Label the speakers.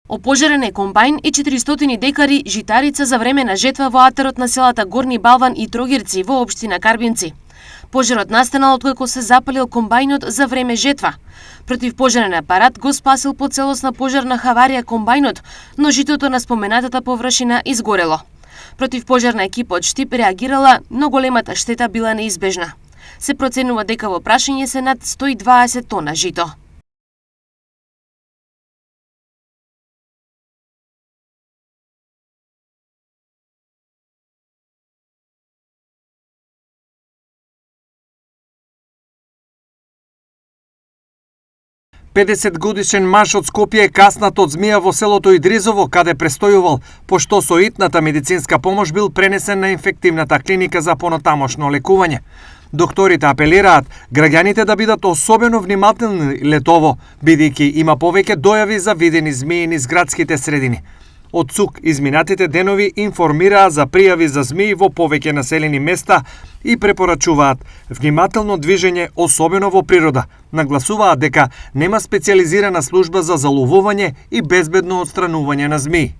Speaker 1: Опожарен е комбајн и 400 декари житарица за време на жетва во атарот на селата Горни Балван и Трогирци во општина Карбинци. Пожарот настанал откако се запалил комбајнот за време жетва. Противпожарен апарат го спасил по целосна пожарна хаварија комбајнот, но житото на споменатата површина изгорело. Противпожарна екипа од Штип реагирала, но големата штета била неизбежна. Се проценува дека во прашање се над 120 тона жито.
Speaker 2: Годишен маж од Скопје е каснат од змија во селото Идризово, каде престојувал, пошто со итната медицинска помош бил пренесен на инфективната клиника за понатамошно лекување. Докторите апелираат граѓаните да бидат особено внимателни летово, бидејќи има повеќе дојави за видени змии низ градските средини. Од ЦУК изминатите денови информираа за пријави за змии во повеќе населени места и препорачуваат внимателно движење, особено во природа. Нагласуваат дека нема специјализирана служба за заловување и безбедно отстранување на змии.